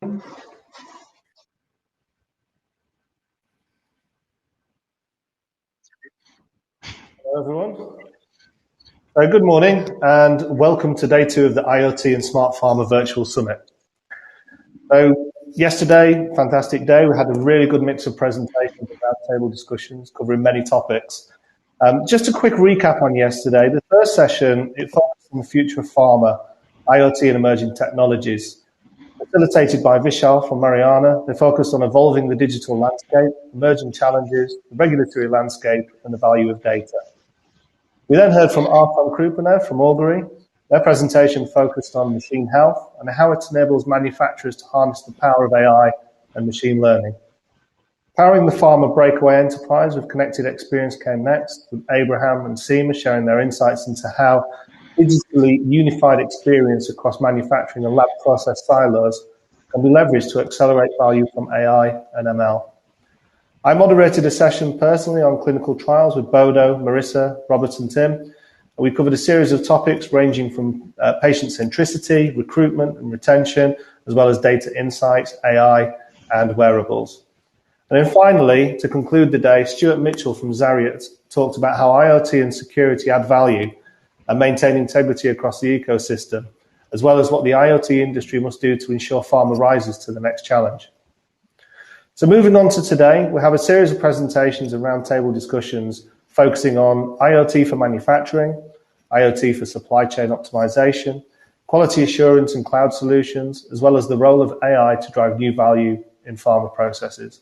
Hello, everyone. Good morning, and welcome to day 2 of the IoT and Smart Pharma Virtual Summit. So, yesterday, fantastic day. We had a really good mix of presentations and roundtable discussions covering many topics. Just a quick recap on yesterday. The first session, it focused on the future of pharma, IoT and emerging technologies. Facilitated by Vishal from Mariana, they focused on evolving the digital landscape, emerging challenges, the regulatory landscape, and the value of data. We then heard from Arton Krupanev from Augury. Their presentation focused on machine health and how it enables manufacturers to harness the power of AI and machine learning. Powering the pharma breakaway enterprise with Connected Experience came next, with Abraham and Seema sharing their insights into how digitally unified experience across manufacturing and lab process silos can be leveraged to accelerate value from AI and ML. I moderated a session personally on clinical trials with Bodo, Marissa, Robert and Tim. We covered a series of topics ranging from patient centricity, recruitment and retention, as well as data insights, AI and wearables. And then finally, to conclude the day, Stuart Mitchell from Zariat talked about how IoT and security add value and maintain integrity across the ecosystem, as well as what the IoT industry must do to ensure pharma rises to the next challenge. So moving on to today, we have a series of presentations and roundtable discussions focusing on IoT for manufacturing, IoT for supply chain optimization, quality assurance and cloud solutions, as well as the role of AI to drive new value in pharma processes.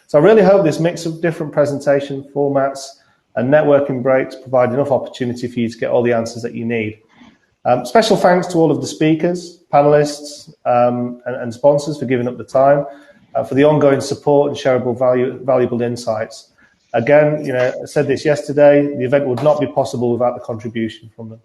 So I really hope this mix of different presentation formats and networking breaks provide enough opportunity for you to get all the answers that you need. Special thanks to all of the speakers, panelists, and sponsors for giving up the time, for the ongoing support and shareable valuable insights. Again, I said this yesterday, the event would not be possible without the contribution from them.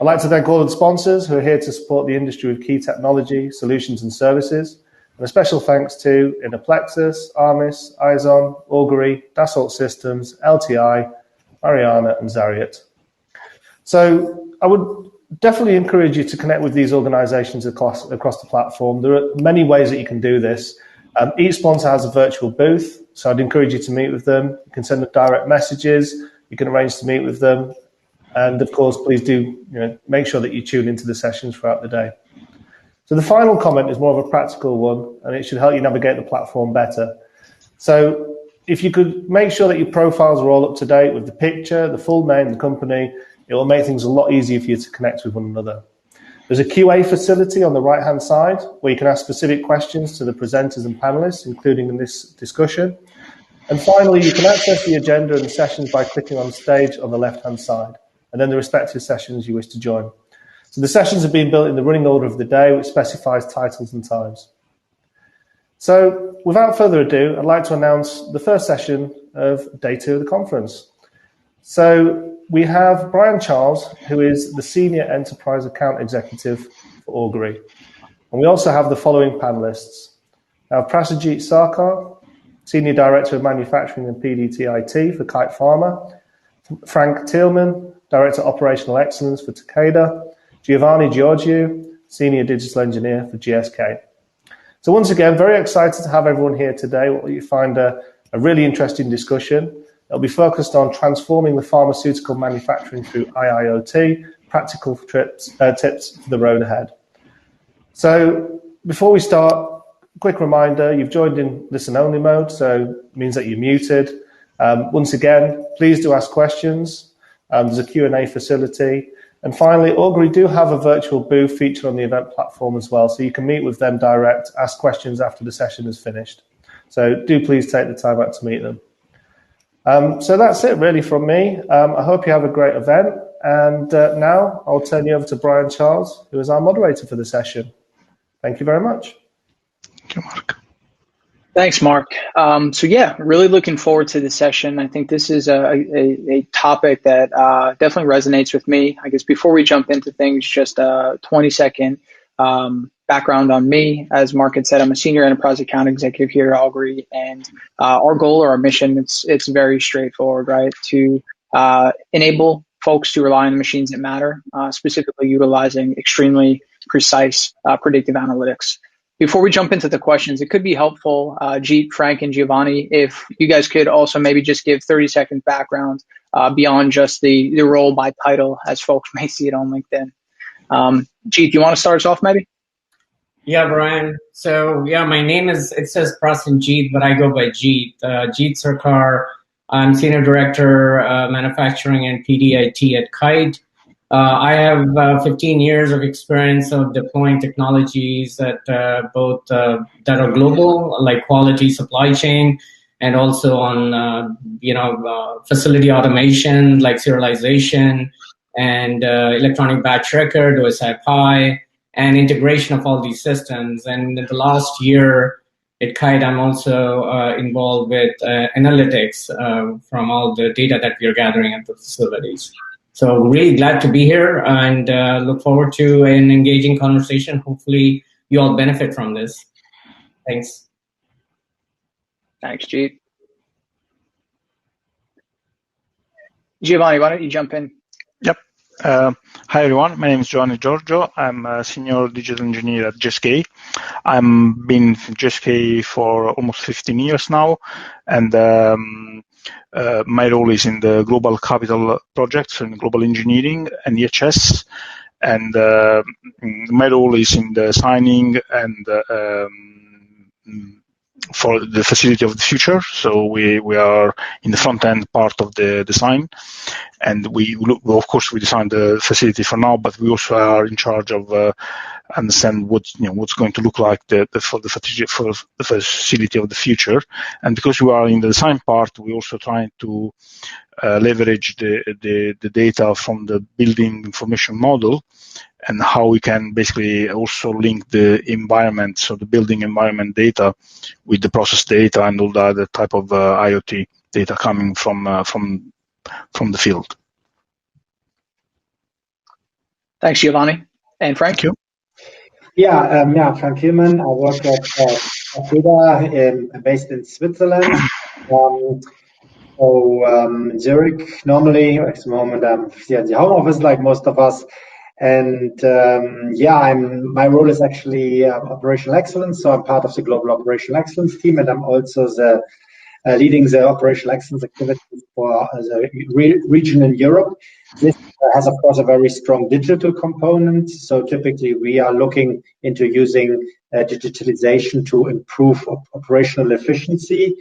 I'd like to thank all of the sponsors who are here to support the industry with key technology, solutions and services. And a special thanks to Inaplexus, Armis, Izon, Augury, Dassault Systems, LTI, Mariana and Zariat. So I would definitely encourage you to connect with these organizations across the platform. There are many ways that you can do this. Each sponsor has a virtual booth, so I'd encourage you to meet with them. You can send them direct messages, you can arrange to meet with them, and of course, please do make sure that you tune into the sessions throughout the day. So the final comment is more of a practical one, and it should help you navigate the platform better. So if you could make sure that your profiles are all up to date with the picture, the full name, the company, it will make things a lot easier for you to connect with one another. There's a QA facility on the right-hand side where you can ask specific questions to the presenters and panelists, including in this discussion. And finally, you can access the agenda and the sessions by clicking on stage on the left-hand side, and then the respective sessions you wish to join. So the sessions have been built in the running order of the day, which specifies titles and times. So without further ado, I'd like to announce the first session of day 2 of the conference. So we have Brian Charles, who is the Senior Enterprise Account Executive for Augury. And we also have the following panelists. Now, Prasajit Sarkar, Senior Director of Manufacturing and PDT-IT for Kite Pharma. Frank Thielman, Director of Operational Excellence for Takeda. Giovanni Giorgio, Senior Digital Engineer for GSK. So once again, very excited to have everyone here today. You find a really interesting discussion. It'll be focused on transforming the pharmaceutical manufacturing through IIoT, practical tips for the road ahead. So before we start, quick reminder, you've joined in listen-only mode, so it means that you're muted. Once again, please do ask questions. There's a Q&A facility. And finally, Augury do have a virtual booth featured on the event platform as well, so you can meet with them direct, ask questions after the session is finished. So do please take the time out to meet them. So that's it really from me. I hope you have a great event. And now I'll turn you over to Brian Charles, who is our moderator for the session. Thank you very much. Thank you, Mark. Thanks, Mark. So yeah, really looking forward to the session. I think this is a topic that definitely resonates with me. I guess before we jump into things, just a 20-second background on me. As Mark had said, I'm a Senior Enterprise Account Executive here at Augury, and our goal or our mission, it's very straightforward, right? To enable folks to rely on the machines that matter, specifically utilizing extremely precise predictive analytics. Before we jump into the questions, it could be helpful, Jeet, Frank, and Giovanni, if you guys could also maybe just give 30-second background beyond just the role by title, as folks may see it on LinkedIn. Jeet, you want to start us off maybe? Yeah, Brian. So yeah, my name it says Prasenjeet, but I go by Jeet. Jeet Sarkar. I'm Senior Director, Manufacturing and PDIT at Kite. I have 15 years of experience of deploying technologies that both that are global, like quality supply chain, and also on facility automation, like serialization and electronic batch record, OSI-Pi, and integration of all these systems. And in the last year at Kite, I'm also involved with analytics from all the data that we are gathering at the facilities. So really glad to be here and look forward to an engaging conversation. Hopefully you all benefit from this. Thanks. Thanks, Jeet. Giovanni, why don't you jump in? Yep. Hi, everyone. My name is Giovanni Giorgio. I'm a senior digital engineer at GSK. I've been in GSK for almost 15 years now, and my role is in the global capital projects and global engineering and EHS, and my role is in the signing and for the facility of the future. So we are in the front end part of the design, and of course we design the facility for now, but we also are in charge of understand what's going to look like for the facility of the future. And because we are in the design part, we also trying to leverage the data from the building information model, and how we can basically also link the environment, so the building environment data, with the process data and all the other type of IoT data coming from the field. Thanks, Giovanni. And Frank? Thank you. Yeah, Frank Hillman. I work at Takeda, based in Switzerland. Zurich normally. At the moment, I'm here at the home office like most of us. And my role is actually operational excellence. So I'm part of the global operational excellence team, and I'm also leading the operational excellence activities for the region in Europe. This has, of course, a very strong digital component. So typically, we are looking into using digitalization to improve operational efficiency.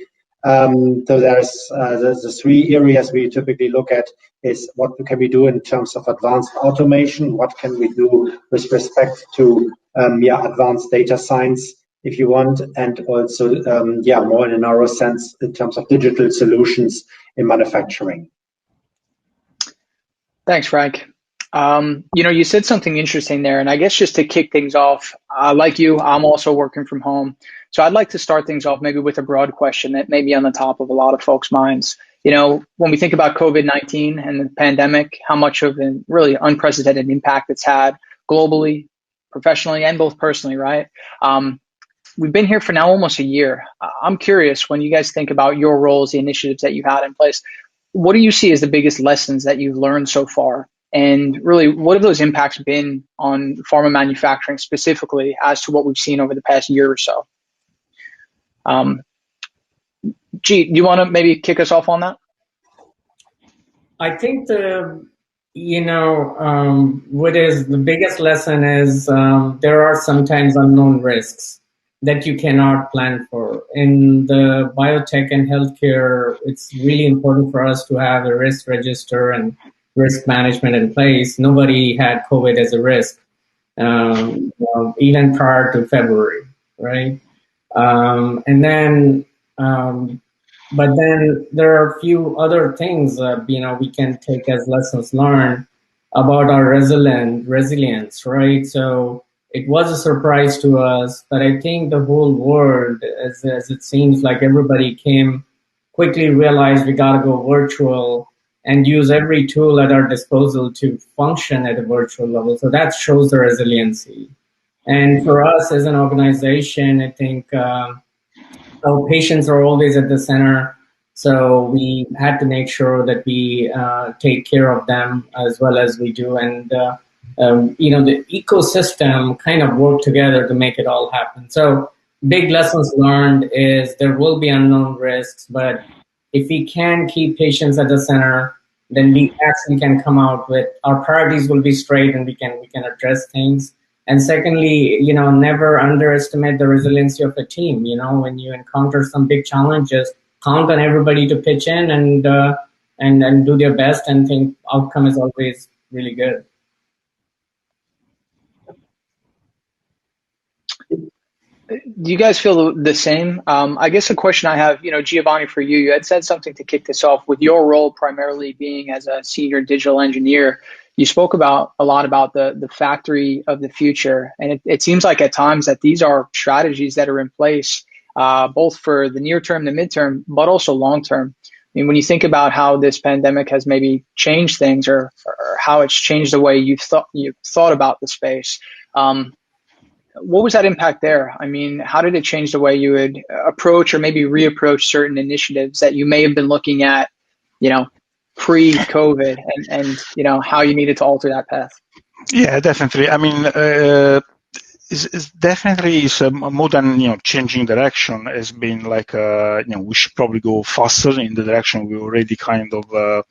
So there's the three areas we typically look at is what can we do in terms of advanced automation, what can we do with respect to advanced data science, if you want, and also more in a narrow sense in terms of digital solutions in manufacturing. Thanks, Frank. You said something interesting there, and I guess just to kick things off, like you, I'm also working from home. So I'd like to start things off maybe with a broad question that may be on the top of a lot of folks' minds. When we think about COVID-19 and the pandemic, how much of a really unprecedented impact it's had globally, professionally, and both personally, right? We've been here for now almost a year. I'm curious, when you guys think about your roles, the initiatives that you've had in place, what do you see as the biggest lessons that you've learned so far? And really, what have those impacts been on pharma manufacturing specifically as to what we've seen over the past year or so? Jeet, do you want to maybe kick us off on that? I think what is the biggest lesson is there are sometimes unknown risks that you cannot plan for. In the biotech and healthcare, it's really important for us to have a risk register and risk management in place. Nobody had COVID as a risk, even prior to February, right? But then there are a few other things we can take as lessons learned about our resilience, right? So it was a surprise to us, but I think the whole world, as it seems like everybody quickly realized we got to go virtual and use every tool at our disposal to function at a virtual level. So that shows the resiliency. And for us as an organization, I think our patients are always at the center. So we had to make sure that we take care of them as well as we do. And the ecosystem kind of work together to make it all happen. So big lessons learned is there will be unknown risks, but if we can keep patients at the center, then we actually can come out with our priorities will be straight and we can address things. And secondly, never underestimate the resiliency of a team. When you encounter some big challenges, count on everybody to pitch in and do their best, and think outcome is always really good. Do you guys feel the same? I guess a question I have, Giovanni, for you had said something to kick this off with your role primarily being as a senior digital engineer. You spoke a lot about the factory of the future. And it seems like at times that these are strategies that are in place, both for the near term, the midterm, but also long term. I mean, when you think about how this pandemic has maybe changed things or how it's changed the way you've thought about the space, what was that impact there? I mean, how did it change the way you would approach or maybe reapproach certain initiatives that you may have been looking at, pre-COVID and how you needed to alter that path? Yeah, definitely. I mean, it's definitely more than changing direction. Has been like we should probably go faster in the direction we already kind of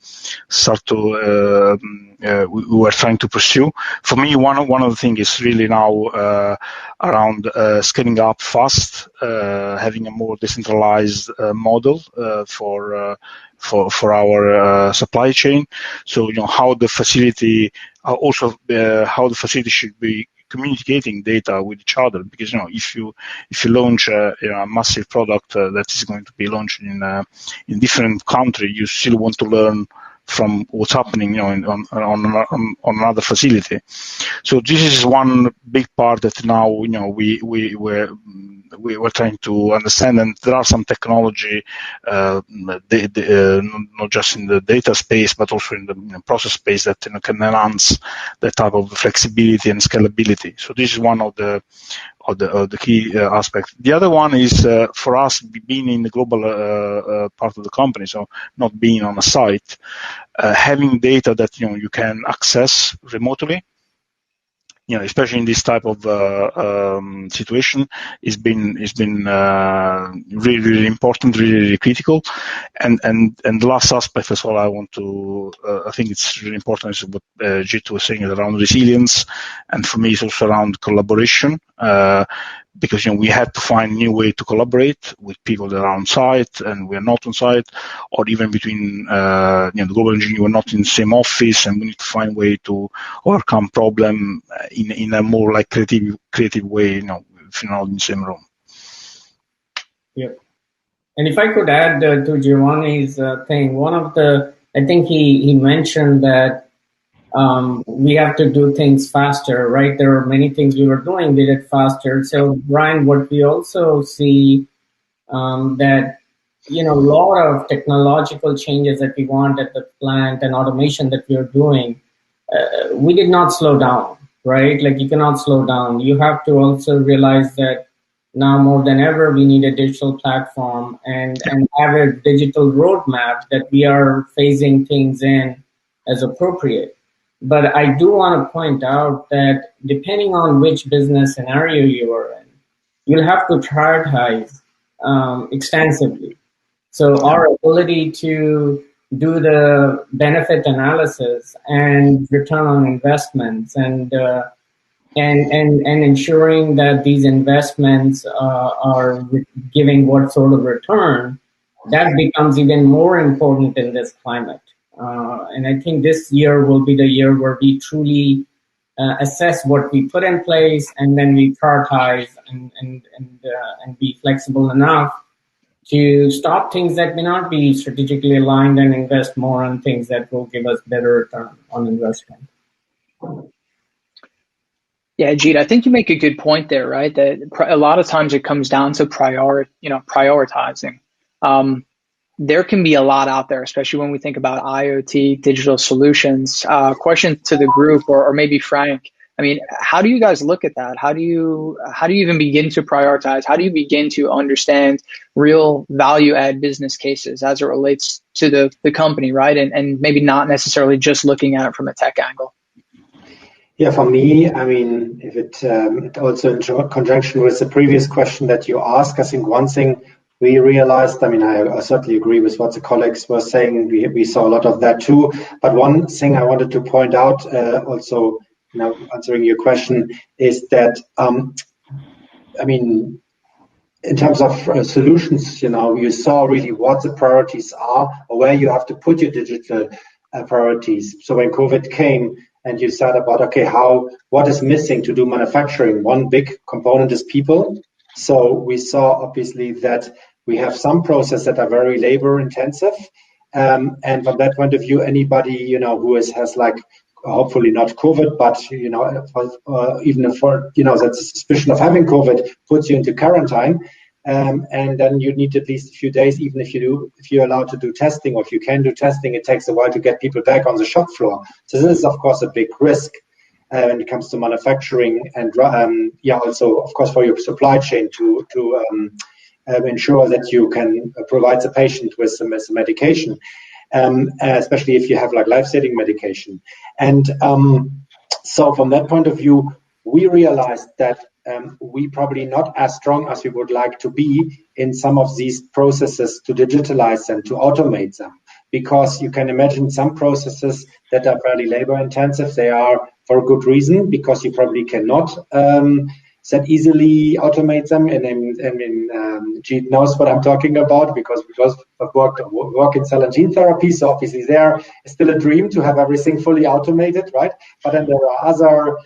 start to we were trying to pursue. For me, one of the things is really now around scaling up fast, having a more decentralized model for our supply chain. So how the facility how the facility should be communicating data with each other, because if you launch a massive product that is going to be launched in different country, you still want to learn from what's happening on another facility. So this is one big part that now we're trying to understand, and there are some technology not just in the data space but also in the process space that can enhance that type of flexibility and scalability. So this is one of the key aspects. The other one is for us being in the global part of the company, so not being on a site, having data that you can access remotely. Especially in this type of situation, it's been really, really important, really, really critical. And the last aspect as well, I think it's really important, is what Jit was saying around resilience, and for me it's also around collaboration. Because we had to find new way to collaborate with people that are on site and we're not on site, or even between the global engineer, we're not in the same office, and we need to find way to overcome problem in a more like creative way, if you're not in the same room. Yep. And if I could add to Giovanni's thing, I think he mentioned that we have to do things faster, right? There are many things we were doing, did it faster. So, Brian, what we also see that, a lot of technological changes that we want at the plant and automation that we are doing, we did not slow down, right? Like, you cannot slow down. You have to also realize that now more than ever, we need a digital platform and have a digital roadmap that we are phasing things in as appropriate. But I do want to point out that depending on which business scenario you are in, you'll have to prioritize extensively. So our ability to do the benefit analysis and return on investments and ensuring that these investments are giving what sort of return, that becomes even more important in this climate. And I think this year will be the year where we truly assess what we put in place, and then we prioritize and be flexible enough to stop things that may not be strategically aligned and invest more on things that will give us better return on investment. Yeah, Jeet, I think you make a good point there, right? That a lot of times it comes down to prioritizing. There can be a lot out there, especially when we think about IoT, digital solutions. Question to the group, or maybe Frank. I mean, how do you guys look at that? How do you even begin to prioritize? How do you begin to understand real value add business cases as it relates to the company, right? And maybe not necessarily just looking at it from a tech angle. Yeah, for me, I mean, if it also in conjunction with the previous question that you asked, I think one thing we realized, I mean, I certainly agree with what the colleagues were saying. We saw a lot of that too. But one thing I wanted to point out, also, answering your question, is that, I mean, in terms of solutions, you saw really what the priorities are or where you have to put your digital priorities. So when COVID came and you said about, okay, what is missing to do manufacturing? One big component is people. So we saw obviously that we have some processes that are very labor intensive. And from that point of view, anybody, who has like, hopefully not COVID, but even for that suspicion of having COVID puts you into quarantine, and then you need at least a few days. Even if you're allowed to do testing, or if you can do testing, it takes a while to get people back on the shop floor. So this is of course a big risk when it comes to manufacturing, and also of course for your supply chain to ensure that you can provide the patient with some medication. Especially if you have like life-saving medication. And so from that point of view, we realized that we probably not as strong as we would like to be in some of these processes to digitalize them, to automate them. Because you can imagine some processes that are fairly labor intensive, they are for a good reason, because you probably cannot that easily automate them. And Jeet knows what I'm talking about, because I've work in cell and gene therapy. So obviously there is still a dream to have everything fully automated, right? But then there are other,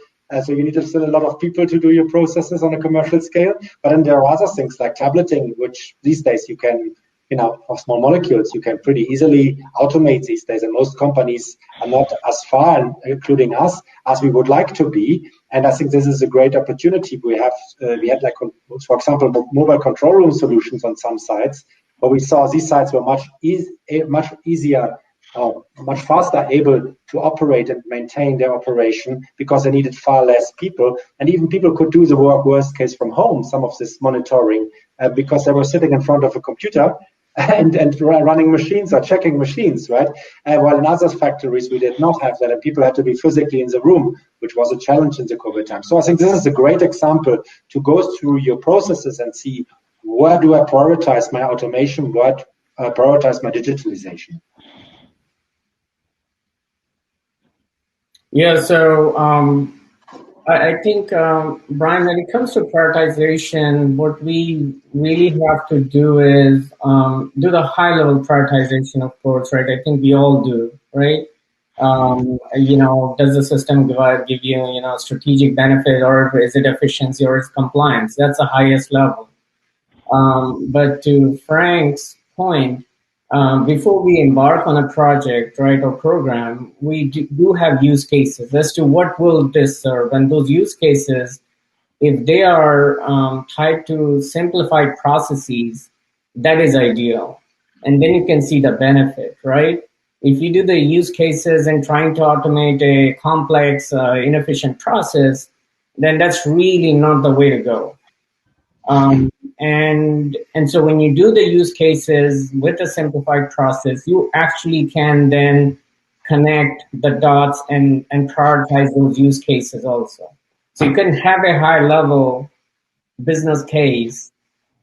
so you need still a lot of people to do your processes on a commercial scale. But then there are other things like tableting, which these days you can, for small molecules, you can pretty easily automate these days. And most companies are not as far, including us, as we would like to be. And I think this is a great opportunity. We had like, for example, mobile control room solutions on some sites, but we saw these sites were much easier, much faster able to operate and maintain their operation, because they needed far less people. And even people could do the work, worst case, from home, some of this monitoring, because they were sitting in front of a computer and running machines or checking machines, right? While in other factories, we did not have that, and people had to be physically in the room, which was a challenge in the COVID time. So I think this is a great example to go through your processes and see, where do I prioritize my automation, where do I prioritize my digitalization? Yeah, so I think, Brian, when it comes to prioritization, what we really have to do is do the high-level prioritization, of course, right? I think we all do, right? Does the system give you, strategic benefit, or is it efficiency, or is it compliance? That's the highest level. But to Frank's point, before we embark on a project, right, or program, we do have use cases as to what will this serve. And those use cases, if they are tied to simplified processes, that is ideal. And then you can see the benefit, right? If you do the use cases and trying to automate a complex, inefficient process, then that's really not the way to go. And so when you do the use cases with a simplified process, you actually can then connect the dots and prioritize those use cases also. So you can have a high level business case,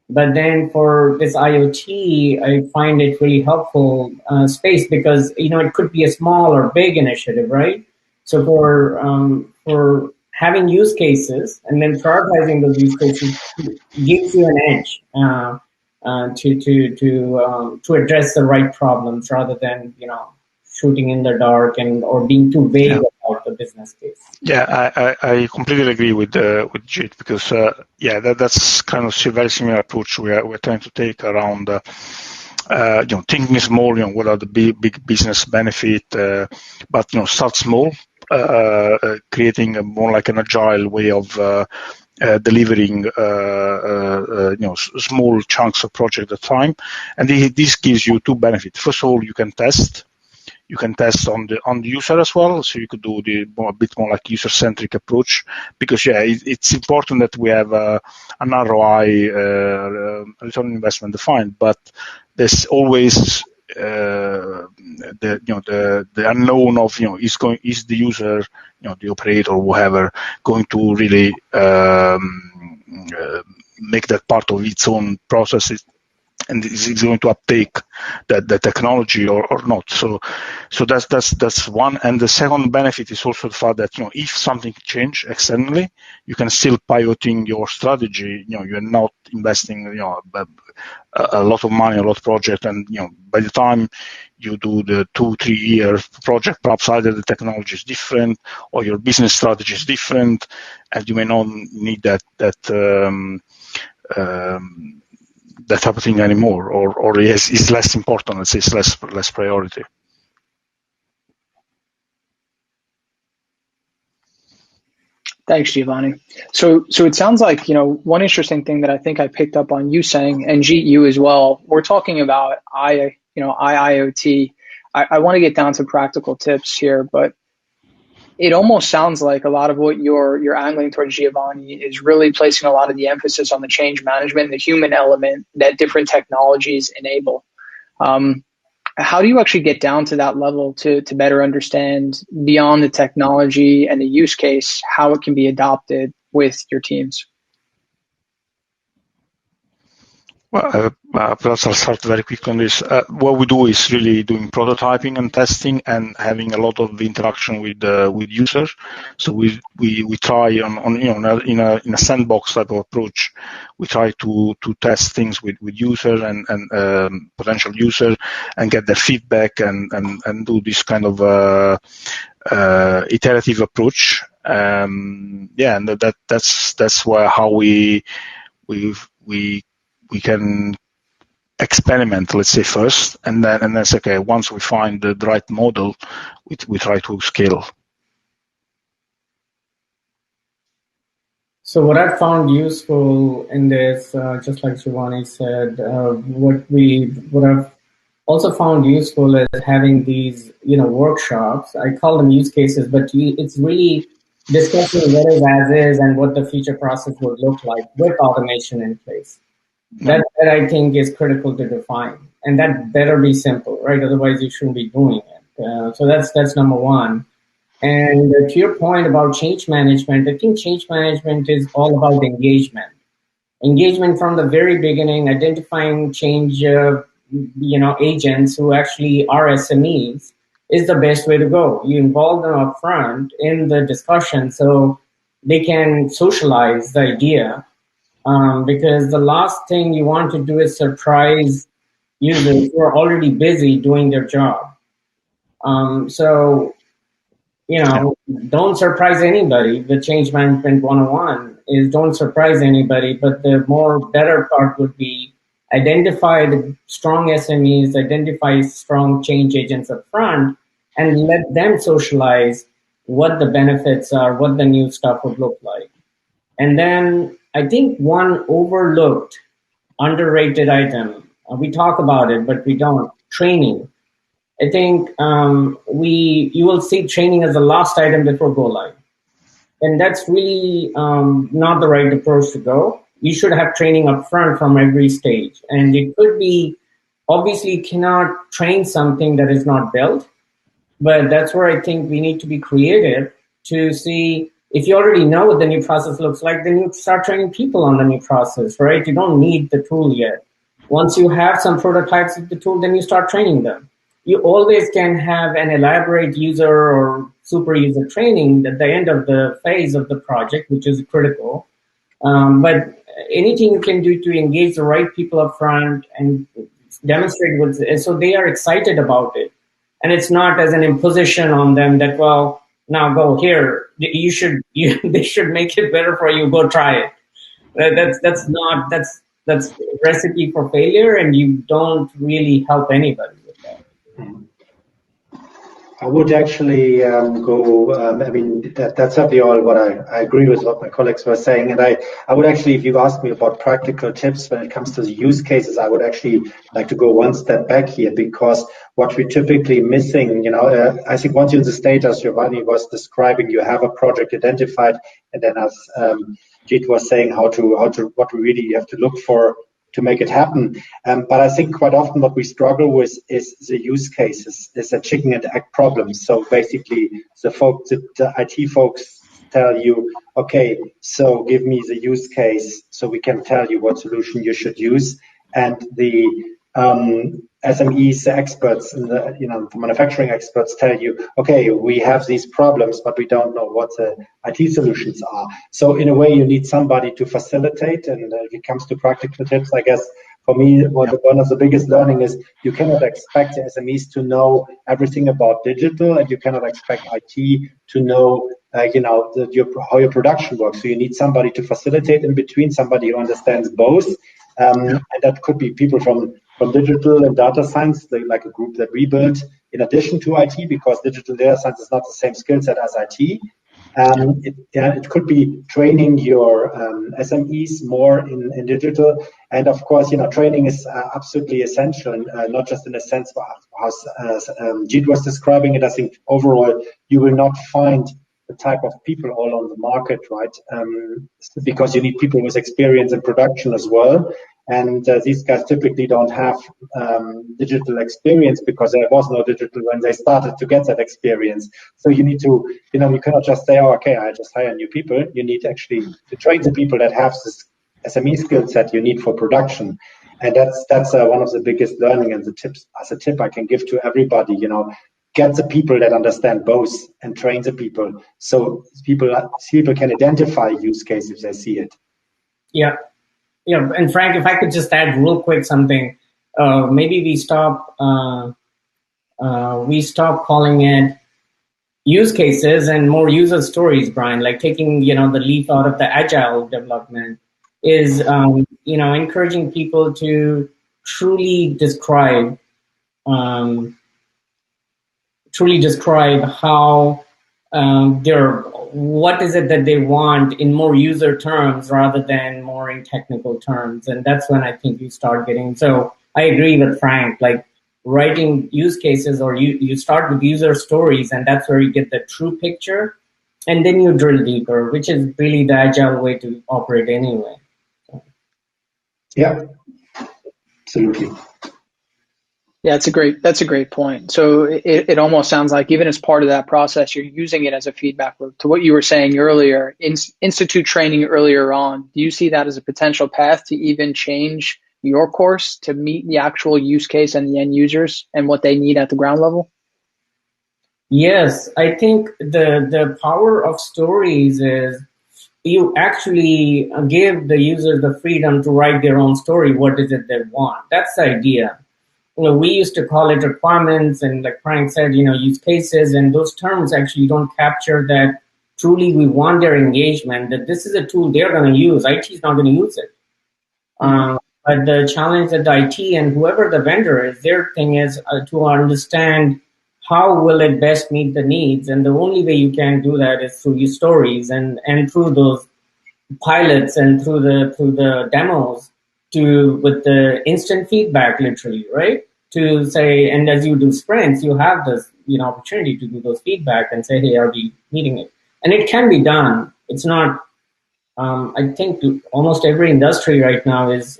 but then for this IoT, I find it really helpful space, because it could be a small or big initiative, right? So for having use cases and then prioritizing those use cases gives you an edge to address the right problems, rather than shooting in the dark or being too vague about the business case. Yeah, I completely agree with Jit, because that's kind of a very similar approach we're trying to take around thinking small. What are the big business benefit? But start small, creating a more like an agile way of delivering small chunks of project at a time. And this gives you two benefits. First of all, you can test. You can test on the user as well, so you could do a bit more like user-centric approach, because it's important that we have an ROI, return on investment defined, but there's always the unknown of is the user, the operator or whoever, going to really make that part of its own processes, and is it going to uptake the technology or not? So that's one. And the second benefit is also the fact that if something change externally, you can still pivoting your strategy. You're not investing a lot of money, a lot of project, and by the time you do the 2-3 year project, perhaps either the technology is different or your business strategy is different, and you may not need that type of thing anymore, or is less important. Let's say it's less priority. Thanks, Giovanni. So it sounds like, one interesting thing that I think I picked up on you saying, and Jeet, you as well, we're talking about IIoT. I want to get down to practical tips here, but it almost sounds like a lot of what you're angling towards, Giovanni, is really placing a lot of the emphasis on the change management, the human element that different technologies enable. How do you actually get down to that level to better understand beyond the technology and the use case, how it can be adopted with your teams? Well, perhaps I'll start very quick on this. What we do is really doing prototyping and testing and having a lot of interaction with users. So we try in a sandbox type of approach. We try to test things with users and potential users and get their feedback and do this kind of iterative approach. And that's how we can experiment, let's say, first, and then say, okay, once we find the right model, we try to scale. So what I found useful in this, just like Giovanni said, what I've also found useful is having these, workshops. I call them use cases, but it's really discussing what is as is and what the future process would look like with automation in place. That I think is critical to define, and that better be simple, right? Otherwise, you shouldn't be doing it. So that's number one. And to your point about change management, I think change management is all about engagement. Engagement from the very beginning, identifying change, agents who actually are SMEs is the best way to go. You involve them up front in the discussion so they can socialize the idea. Because the last thing you want to do is surprise users who are already busy doing their job. Don't surprise anybody. The change management 101 is don't surprise anybody, but the better part would be identify the strong SMEs, identify strong change agents up front, and let them socialize what the benefits are, what the new stuff would look like. And then I think one overlooked, underrated item, we talk about it, but we don't, training. I think you will see training as the last item before go live. And that's really not the right approach to go. You should have training up front from every stage. And it could be, obviously you cannot train something that is not built, but that's where I think we need to be creative to see. If you already know what the new process looks like, then you start training people on the new process, right? You don't need the tool yet. Once you have some prototypes of the tool, then you start training them. You always can have an elaborate user or super user training at the end of the phase of the project, which is critical. But anything you can do to engage the right people up front and demonstrate so they are excited about it. And it's not as an imposition on them that, well, now go here. They should make it better for you. Go try it. That's a recipe for failure, and you don't really help anybody with that. I would actually that's certainly all what I agree with what my colleagues were saying. And I would actually, if you ask me about practical tips when it comes to the use cases, I would actually like to go one step back here, because what we're typically missing, I think once you're in the state, as Giovanni was describing, you have a project identified, and then as Jeet was saying, what we really have to look for make it happen. But I think quite often what we struggle with is the use cases, is a chicken and egg problem. So basically, the IT folks tell you, okay, so give me the use case so we can tell you what solution you should use. And the SMEs, the experts, and the manufacturing experts tell you, okay, we have these problems, but we don't know what the IT solutions are. So in a way, you need somebody to facilitate. And if it comes to practical tips, I guess for me, one of the biggest learning is you cannot expect the SMEs to know everything about digital, and you cannot expect IT to know how your production works. So you need somebody to facilitate in between, somebody who understands both. And that could be people from digital and data science, like a group that we built in addition to IT, because digital data science is not the same skill set as IT. It could be training your SMEs more in digital. And of course, training is absolutely essential, not just in a sense how Jeet was describing it. I think overall, you will not find the type of people all on the market, right? Because you need people with experience in production as well. And these guys typically don't have digital experience because there was no digital when they started to get that experience. So you need to, you cannot just say, oh, okay, I just hire new people. You need actually to train the people that have this SME skill set you need for production. And that's one of the biggest learning and the tips. As a tip I can give to everybody, get the people that understand both and train the people so people can identify use cases if they see it. Yeah. Yeah, and Frank, if I could just add real quick something, maybe we stop calling it use cases and more user stories, Brian. Like taking the leaf out of the agile development is encouraging people to truly describe how what is it that they want in more user terms rather than more in technical terms. And that's when I think you start getting, so I agree with Frank, like writing use cases, or you start with user stories, and that's where you get the true picture. And then you drill deeper, which is really the agile way to operate anyway. So. Yeah, absolutely. Yeah, that's a great point. So it almost sounds like even as part of that process, you're using it as a feedback loop. To what you were saying earlier, institute training earlier on, do you see that as a potential path to even change your course to meet the actual use case and the end users and what they need at the ground level? Yes, I think the power of stories is you actually give the users the freedom to write their own story. What is it they want? That's the idea. We used to call it requirements, and like Frank said, use cases, and those terms actually don't capture that truly we want their engagement, that this is a tool they're going to use. IT is not going to use it. But the challenge that the IT and whoever the vendor is, their thing is to understand how will it best meet the needs. And the only way you can do that is through your stories and through those pilots and through the demos with the instant feedback, literally, right? To say, and as you do sprints, you have this opportunity to do those feedback and say, hey, are we meeting it? And it can be done. It's not. I think almost every industry right now is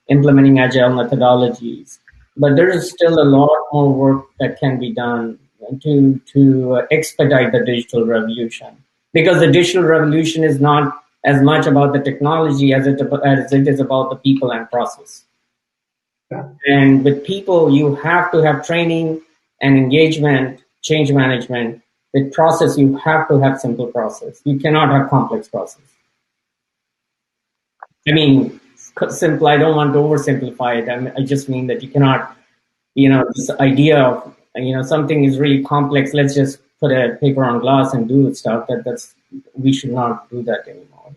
implementing agile methodologies, but there is still a lot more work that can be done to expedite the digital revolution, because the digital revolution is not as much about the technology as it is about the people and process. Yeah. And with people, you have to have training and engagement, change management. With process, you have to have simple process. You cannot have complex process. I mean, simple, I don't want to oversimplify it. I just mean that you cannot, this idea of, something is really complex, let's just put a paper on glass and do stuff. We should not do that anymore.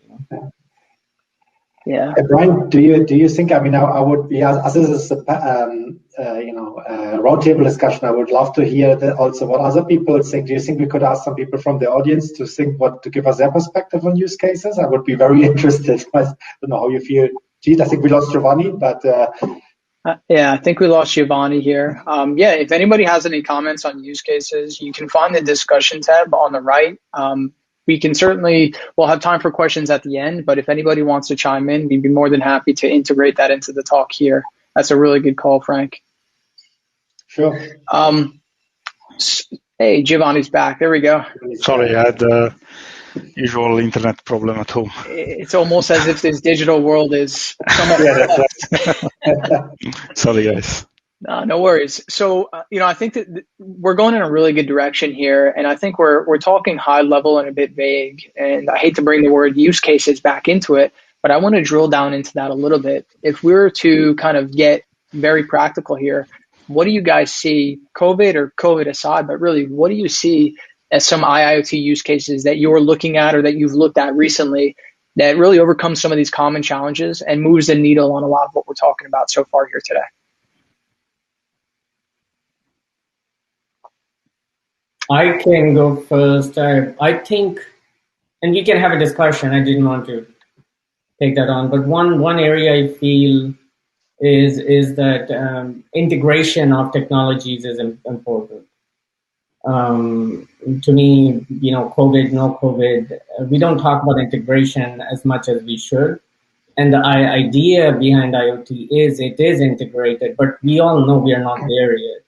Yeah. Brian, do you think? I mean, I would be, as this is a roundtable discussion. I would love to hear also what other people think. Do you think we could ask some people from the audience to give us their perspective on use cases? I would be very interested. I don't know how you feel. Jeet, I think we lost Giovanni, but. Yeah, I think we lost Giovanni here. If anybody has any comments on use cases, you can find the discussion tab on the right. we'll have time for questions at the end, but if anybody wants to chime in, we'd be more than happy to integrate that into the talk here. That's a really good call, Frank. Sure. Hey, Giovanni's back. There we go. Sorry, I had the usual internet problem at home. It's almost as if this digital world is somewhat. Yeah, that's right. Sorry, guys. No worries. So, I think that we're going in a really good direction here, and I think we're talking high level and a bit vague. And I hate to bring the word use cases back into it, but I want to drill down into that a little bit. If we were to kind of get very practical here, what do you guys see, COVID aside, but really, what do you see as some IIoT use cases that you're looking at or that you've looked at recently that really overcomes some of these common challenges and moves the needle on a lot of what we're talking about so far here today? I can go first. I think, and we can have a discussion. I didn't want to take that on, but one area I feel is that integration of technologies is important. To me, COVID, no COVID, we don't talk about integration as much as we should. And the idea behind IoT is it is integrated, but we all know we are not there yet.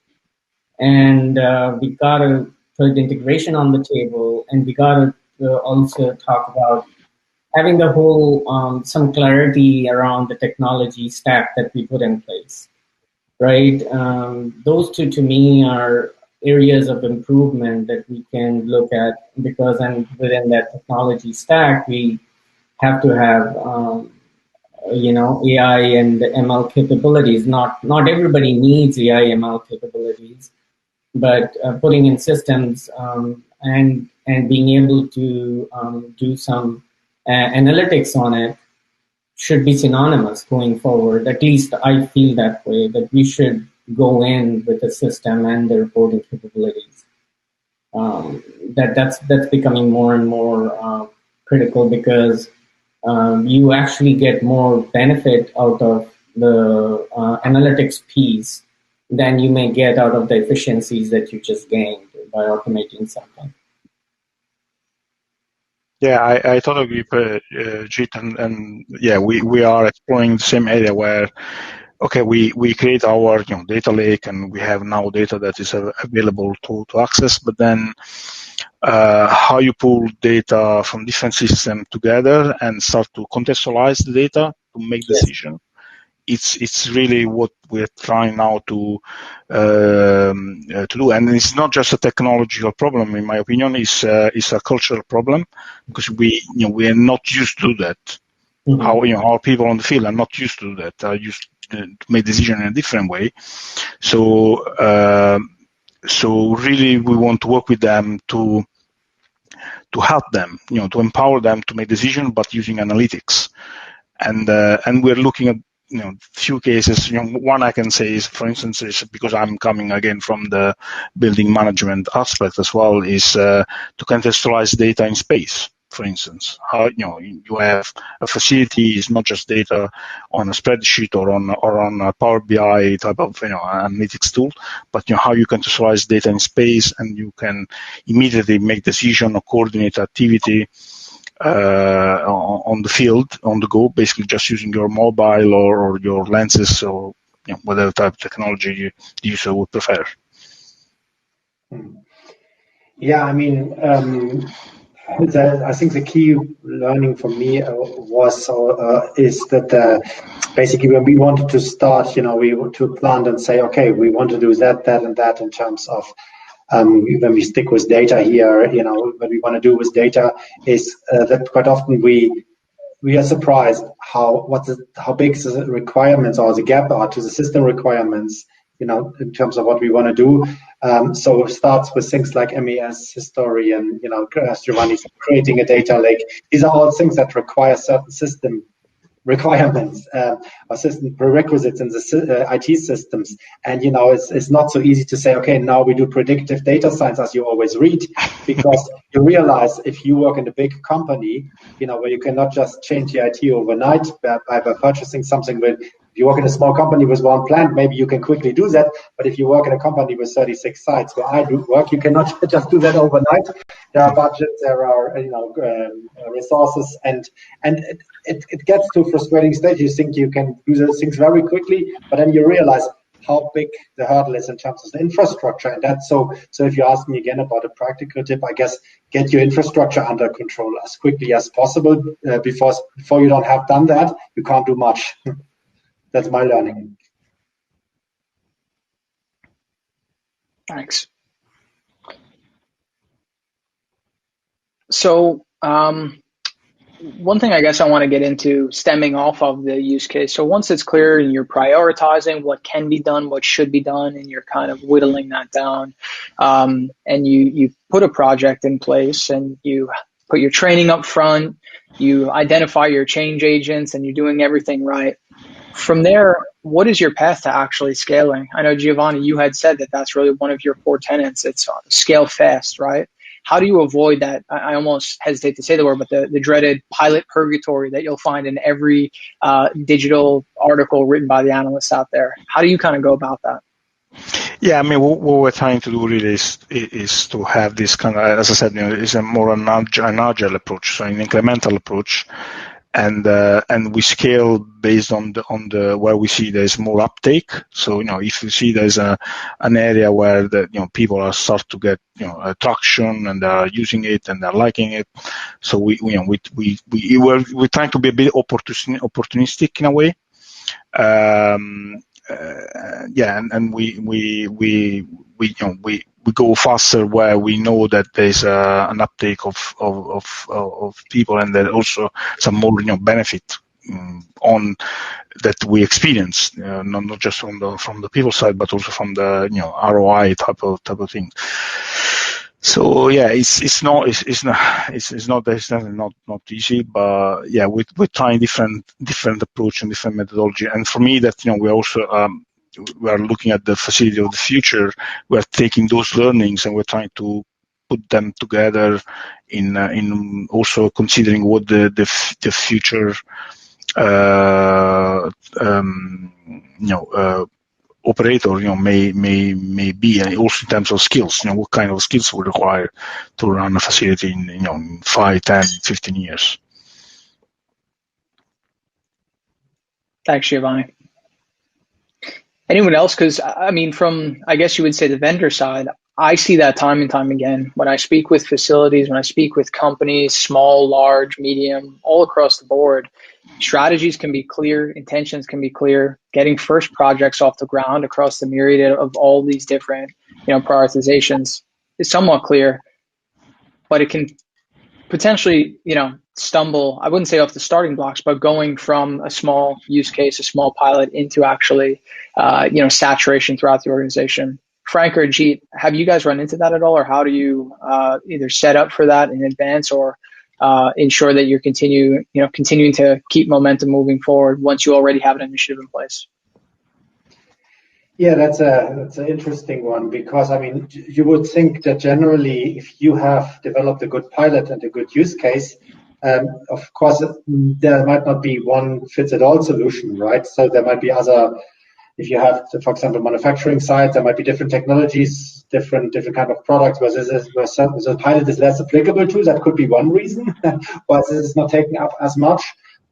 And we got to put integration on the table, and we got to also talk about having the whole some clarity around the technology stack that we put in place, right? Those two to me are areas of improvement that we can look at, because within that technology stack we have to have AI and ML capabilities. Not everybody needs AI ML capabilities, but putting in systems and being able to do some analytics on it should be synonymous going forward. At least I feel that way, that we should go in with the system and the reporting capabilities. That's becoming more and more critical, because you actually get more benefit out of the analytics piece than you may get out of the efficiencies that you just gained by automating something. Yeah, I totally agree, Jeet, and yeah, we are exploring the same area where, okay, we create our data lake, and we have now data that is available to access, but then how you pull data from different systems together and start to contextualize the data to make decision. It's really what we're trying now to do, and it's not just a technological problem. In my opinion, it's a cultural problem, because we are not used to that. Mm-hmm. Our people on the field are not used to that. Are used to make decisions in a different way. So really, we want to work with them to help them, to empower them to make decisions, but using analytics. And we're looking at few cases. One I can say is, for instance, is because I'm coming again from the building management aspect as well, is to contextualize data in space. For instance, how you have a facility is not just data on a spreadsheet or on a Power BI type of analytics tool, but how you contextualize data in space, and you can immediately make decision or coordinate activity on the field, on the go, basically just using your mobile or your lenses, or whatever type of technology the user would prefer. Yeah, I mean, I think the key learning for me is that basically when we wanted to start, we to plan and say, okay, we want to do that, and that in terms of when we stick with data here, what we want to do with data is that quite often we are surprised how big the requirements or the gap are to the system requirements, in terms of what we want to do. So it starts with things like MES history and, as Giovanni said, creating a data lake. These are all things that require certain system requirements or system prerequisites in the IT systems. And, it's not so easy to say, okay, now we do predictive data science as you always read, because you realize if you work in a big company, where you cannot just change the IT overnight by purchasing something with If you work in a small company with one plant, maybe you can quickly do that. But if you work in a company with 36 sites, where I do work, you cannot just do that overnight. There are budgets, there are resources, and it gets to a frustrating stage. You think you can do those things very quickly, but then you realize how big the hurdle is in terms of the infrastructure. And that's so if you ask me again about a practical tip, I guess get your infrastructure under control as quickly as possible. Before you don't have done that, you can't do much. That's my learning. Thanks. So one thing I guess I want to get into, stemming off of the use case. So once it's clear and you're prioritizing what can be done, what should be done, and you're kind of whittling that down, and you put a project in place and you put your training up front, you identify your change agents, and you're doing everything right. From there, what is your path to actually scaling? I know, Giovanni, you had said that that's really one of your core tenets. It's scale fast, right? How do you avoid that? I almost hesitate to say the word, but the dreaded pilot purgatory that you'll find in every digital article written by the analysts out there. How do you kind of go about that? Yeah, I mean, what we're trying to do really is to have this kind of, as I said, is a more an agile approach, so an incremental approach. And we scale based on the where we see there's more uptake. So if you see there's an area where people are start to get traction and they're using it and they're liking it, so we're trying to be a bit opportunistic in a way. And we go faster where we know that there's an uptake of people, and there also some more benefit on that we experience, not just from the people side, but also from the ROI type of thing. So yeah, it's definitely not easy, but yeah, we're trying different approach and different methodology. And for me, that we also we are looking at the facility of the future. We are taking those learnings and we're trying to put them together in also considering what the future operator may be, and also in terms of skills. What kind of skills we require to run a facility in 5, 10, 15 years. Thanks, Giovanni. Anyone else? Because I mean, from, I guess you would say, the vendor side, I see that time and time again when I speak with facilities, when I speak with companies, small, large, medium, all across the board. Strategies can be clear, intentions can be clear. Getting first projects off the ground across the myriad of all these different prioritizations is somewhat clear, but it can potentially stumble, I wouldn't say off the starting blocks, but going from a small use case, a small pilot, into actually saturation throughout the organization. Frank or Jeet, have you guys run into that at all, or how do you either set up for that in advance or ensure that you're continuing to keep momentum moving forward once you already have an initiative in place? Yeah, that's an interesting one, because I mean, you would think that generally, if you have developed a good pilot and a good use case, of course, there might not be one fits it all solution, right? So there might be other. If you have, for example, manufacturing sites, there might be different technologies, different kind of products where the pilot is less applicable to. That could be one reason why this is not taking up as much.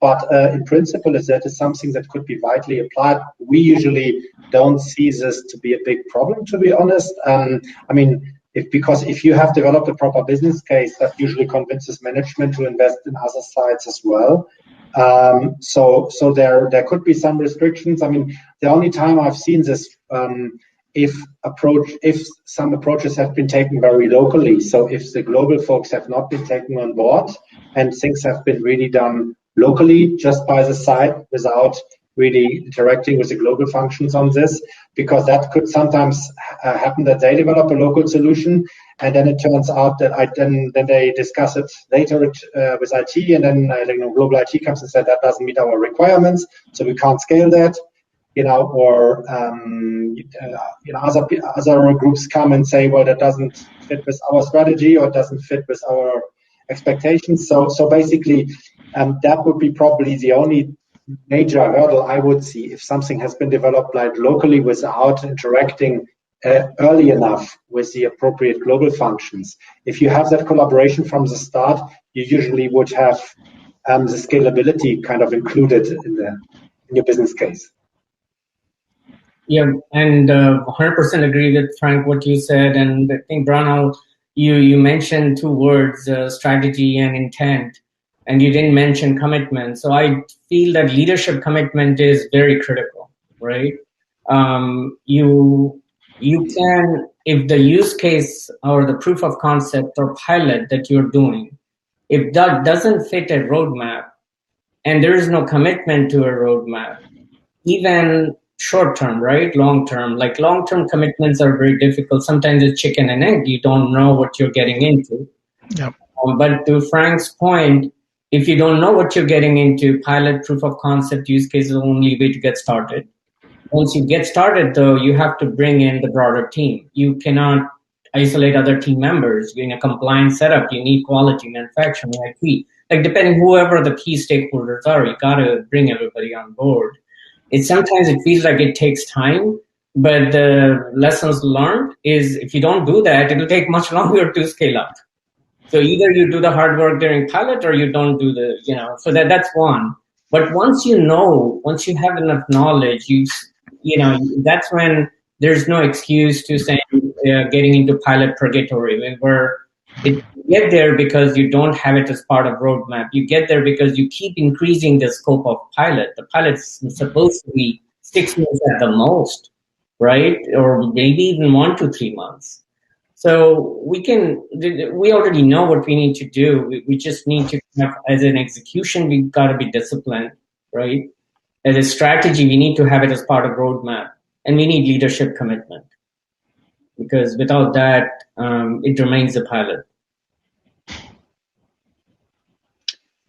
But in principle, if that is something that could be widely applied, we usually don't see this to be a big problem, to be honest. I mean, because if you have developed a proper business case, that usually convinces management to invest in other sites as well. So there could be some restrictions. I mean, the only time I've seen this, if some approaches have been taken very locally. So if the global folks have not been taken on board and things have been really done locally, just by the site, without really interacting with the global functions on this, because that could sometimes happen that they develop a local solution, and then it turns out that then they discuss it later with IT, and then global IT comes and said that doesn't meet our requirements, so we can't scale that, or other groups come and say, well, that doesn't fit with our strategy or doesn't fit with our expectations. So basically, that would be probably the only major hurdle I would see if something has been developed like locally without interacting early enough with the appropriate global functions. If you have that collaboration from the start, you usually would have the scalability kind of included in your business case. Yeah, and 100% agree with Frank what you said. And I think Branal, you mentioned two words, strategy and intent, and you didn't mention commitment. So I feel that leadership commitment is very critical, right? You can, if the use case or the proof of concept or pilot that you're doing, if that doesn't fit a roadmap and there is no commitment to a roadmap, even short term, right? Long term, like long term commitments are very difficult. Sometimes it's chicken and egg. You don't know what you're getting into. Yep. But to Frank's point, if you don't know what you're getting into, pilot, proof of concept, use case is the only way to get started. Once you get started, though, you have to bring in the broader team. You cannot isolate other team members. In a compliance setup, you need quality, manufacturing, IT. Like depending whoever the key stakeholders are, you got to bring everybody on board. Sometimes it feels like it takes time, but the lessons learned is if you don't do that, it'll take much longer to scale up. So either you do the hard work during pilot or you don't do the, so that's one. But once you have enough knowledge, that's when there's no excuse to saying getting into pilot purgatory, where you get there because you don't have it as part of roadmap. You get there because you keep increasing the scope of pilot. The pilot's supposed to be 6 months at the most, right? Or maybe even 1 to 3 months. So we already know what we need to do. We just need to have, as an execution, we've got to be disciplined, right? As a strategy, we need to have it as part of roadmap, and we need leadership commitment, because without that, it remains a pilot.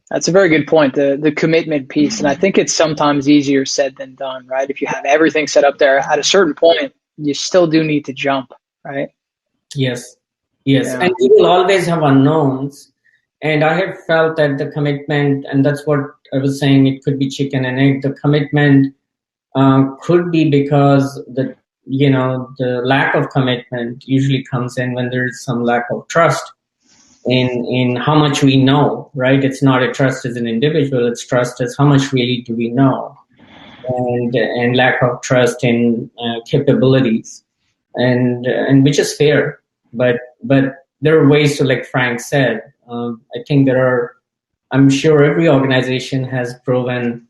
That's a very good point, the commitment piece. And I think it's sometimes easier said than done, right? If you have everything set up there, at a certain point, you still do need to jump, right? Yes. Yeah. And we will always have unknowns. And I have felt that the commitment, and that's what I was saying, it could be chicken and egg. The commitment could be because the lack of commitment usually comes in when there's some lack of trust in how much we know, right? It's not a trust as an individual, it's trust as how much really do we know, and lack of trust in capabilities, and which is fair, but there are ways to, like Frank said, I think I'm sure every organization has proven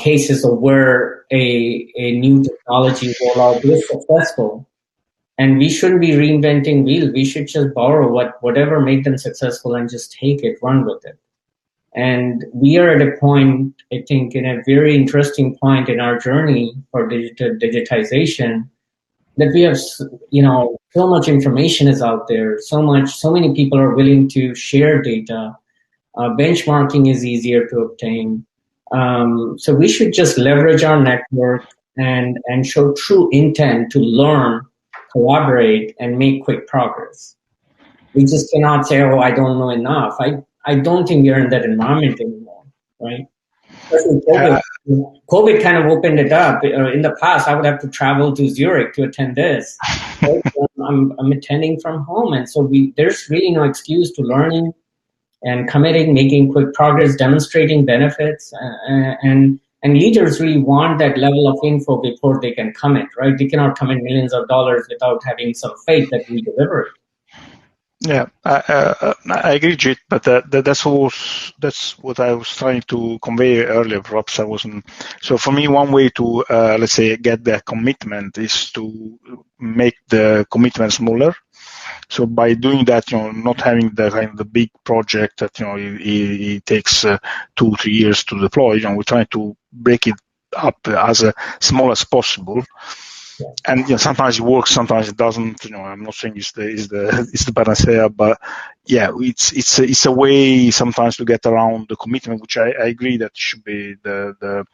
cases of where a new technology rollout is successful. And we shouldn't be reinventing wheel. We should just borrow whatever made them successful and just take it, run with it. And we are at a point, I think, in a very interesting point in our journey for digitization, that we have, so much information is out there, so many people are willing to share data. Benchmarking is easier to obtain. So we should just leverage our network and show true intent to learn, collaborate, and make quick progress. We just cannot say, I don't know enough. I don't think we're in that environment anymore, right? COVID kind of opened it up. In the past, I would have to travel to Zurich to attend this. Right? I'm attending from home. And so there's really no excuse to learning and committing, making quick progress, demonstrating benefits. And leaders really want that level of info before they can commit, right? They cannot commit millions of dollars without having some faith that we deliver it. Yeah, I agree, Jit, but that's what I was trying to convey earlier. Perhaps I wasn't. So for me, one way to let's say get the commitment is to make the commitment smaller. So by doing that, not having the big project that it takes 2-3 years to deploy. We're trying to break it up as small as possible. And sometimes it works, sometimes it doesn't. I'm not saying it's the panacea, but yeah, it's a way sometimes to get around the commitment, which I agree that should be the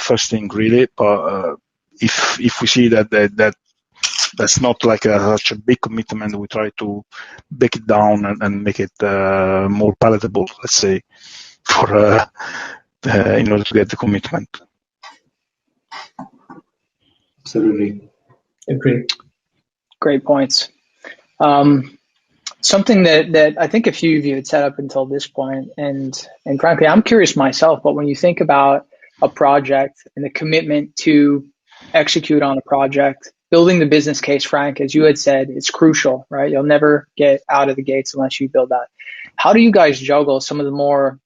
first thing really. But if we see that's not like such a big commitment, we try to break it down and make it more palatable, let's say, for in order to get the commitment. Absolutely. Agreed. Great points. Something that I think a few of you had said up until this point, and frankly, I'm curious myself, but when you think about a project and the commitment to execute on a project, building the business case, Frank, as you had said, it's crucial, right? You'll never get out of the gates unless you build that. How do you guys juggle some of the more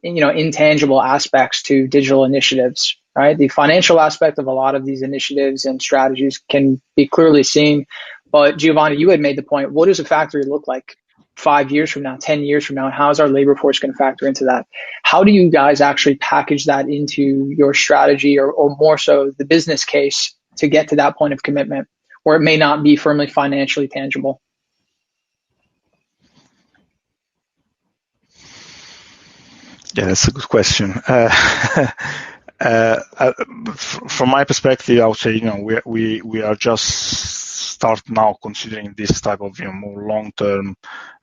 intangible aspects to digital initiatives, right? The financial aspect of a lot of these initiatives and strategies can be clearly seen. But Giovanni, you had made the point, what does a factory look like 5 years from now, 10 years from now, and how is our labor force going to factor into that? How do you guys actually package that into your strategy or more so the business case to get to that point of commitment where it may not be firmly financially tangible? Yeah, that's a good question. From my perspective, I would say, we are just start now considering this type of, more long-term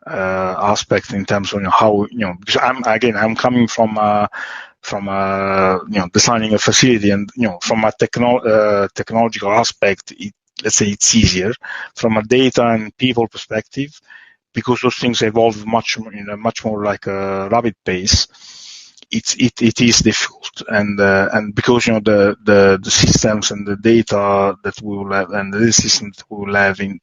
aspect in terms of how, because I'm coming from designing a facility, and from a technological aspect, let's say it's easier. From a data and people perspective, because those things evolve much more like a rapid pace, it is difficult, and because the systems and the data that we will have, and the systems that we will have in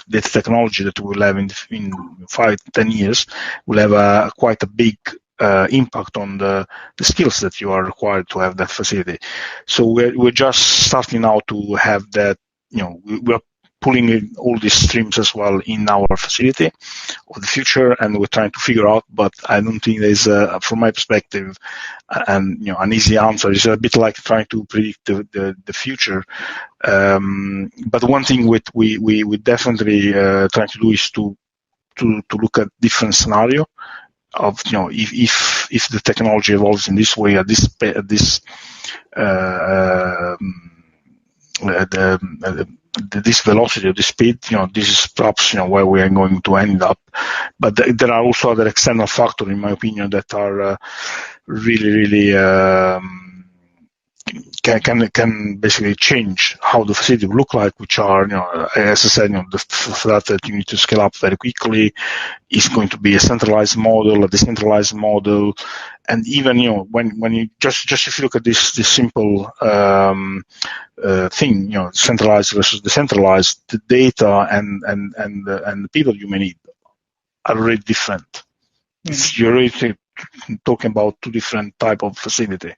the technology that we will have in 5-10 years will have quite a big impact on the skills that you are required to have that facility. So we're just starting now to have that. We're pulling in all these streams as well in our facility of the future, and we're trying to figure out, but I don't think there's from my perspective an easy answer. It's a bit like trying to predict the future, but one thing we definitely try to do is to look at different scenario of if the technology evolves in this way at this this velocity or this speed, this is perhaps where we are going to end up. But there are also other external factors, in my opinion, that are really can basically change how the facility will look like, which are, as I said, the fact that you need to scale up very quickly, is going to be a centralized model, a decentralized model, and even when you just if you look at this simple thing, centralized versus decentralized, the data and the people you may need are really different. Mm-hmm. You're really talking about two different type of facility.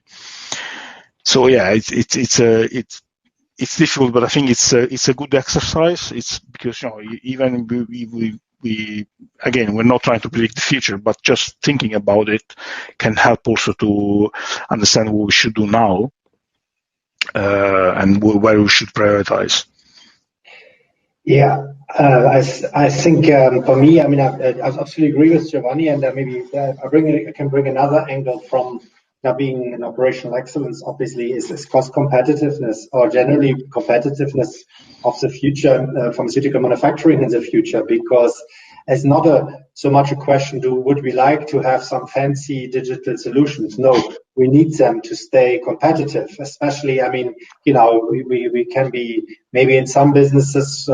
So yeah, it's difficult, but I think it's a good exercise. It's because even we again, we're not trying to predict the future, but just thinking about it can help also to understand what we should do now and where we should prioritize. Yeah, I think for me, I mean, I absolutely agree with Giovanni, and maybe I can bring another angle from being an operational excellence. Obviously, is cost competitiveness, or generally competitiveness of the future pharmaceutical manufacturing in the future, because it's not so much a question would we like to have some fancy digital solutions? No, we need them to stay competitive. Especially, I mean, we can be maybe in some businesses,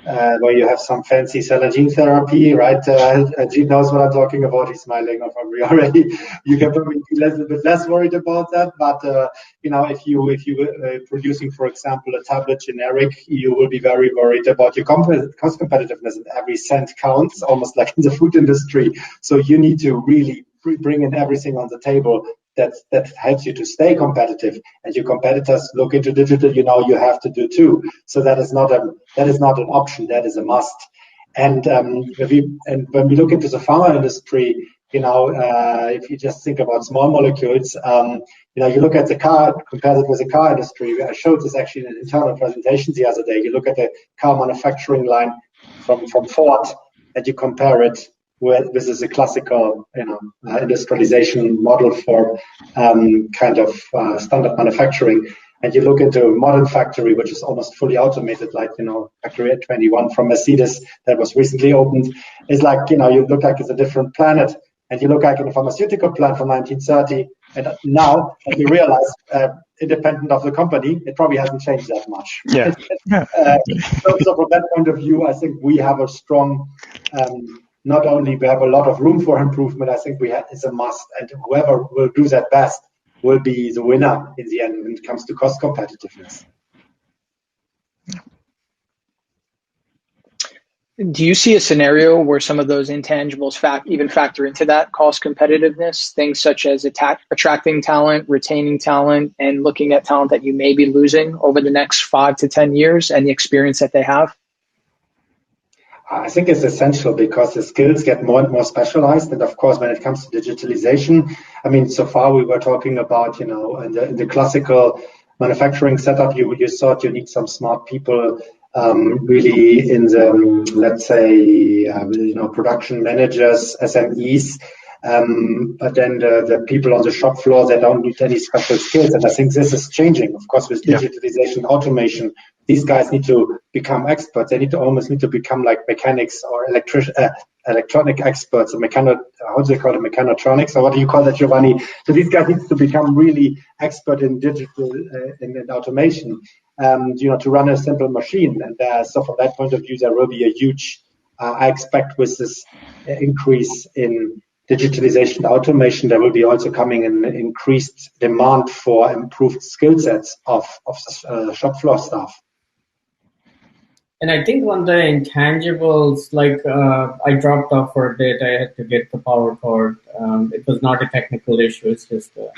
where you have some fancy cell and gene therapy, right? Gene knows what I'm talking about. He's smiling probably already. You can probably be a little bit less worried about that. But if you producing, for example, a tablet generic, you will be very worried about your cost competitiveness, and every cent counts, almost like in the food industry. So you need to really bring in everything on the table that helps you to stay competitive, and your competitors look into digital. You have to do too. So that is not an option. That is a must. And when we look into the pharma industry, if you just think about small molecules, you look at the car, compared it with the car industry. I showed this actually in an internal presentation the other day. You look at the car manufacturing line from Ford, and you compare it with this is a classical, industrialization model for kind of standard manufacturing. And you look into a modern factory, which is almost fully automated, like, Factory 21 from Mercedes that was recently opened. It's like, you look like it's a different planet. And you look like in a pharmaceutical plant from 1930, and now you realize, independent of the company, it probably hasn't changed that much. Yeah. So from that point of view, I think we have a strong, not only we have a lot of room for improvement, I think it's a must, and whoever will do that best will be the winner in the end when it comes to cost competitiveness. Do you see a scenario where some of those intangibles even factor into that cost competitiveness? Things such as attracting talent, retaining talent, and looking at talent that you may be losing over the next 5 to 10 years and the experience that they have? I think it's essential because the skills get more and more specialized. And of course, when it comes to digitalization, I mean, so far we were talking about, in the classical manufacturing setup, you thought you need some smart people really in the, let's say, production managers, SMEs. But then the people on the shop floor, they don't need any special skills. And I think this is changing, of course, with digitalization, automation. These guys need to become experts. They almost need to become like mechanics or electronic experts, or how do they call it, mechatronics, or what do you call that, Giovanni? So these guys need to become really expert in digital in automation, to run a simple machine. And so from that point of view, there will be a huge, I expect with this increase in digitalization, automation, there will be also coming an increased demand for improved skill sets of shop floor staff. And I think one of the intangibles, like I dropped off for a bit, I had to get the power cord. It was not a technical issue, it's just a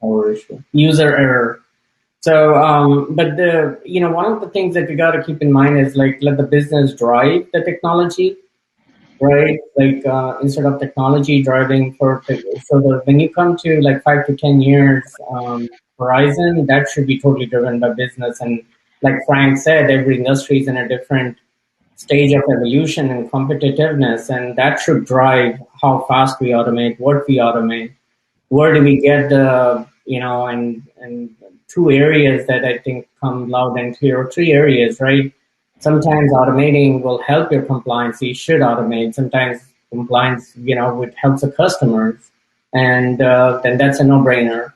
power issue, user error. So, but one of the things that we got to keep in mind is like let the business drive the technology, right? Like instead of technology driving when you come to like 5 to 10 years horizon, that should be totally driven by business. And like Frank said, every industry is in a different stage of evolution and competitiveness, and that should drive how fast we automate, what we automate, where do we get the, and 2 areas that I think come loud and clear, or 3 areas, right? Sometimes automating will help your compliance, so you should automate. Sometimes compliance, would help the customers, and then that's a no-brainer.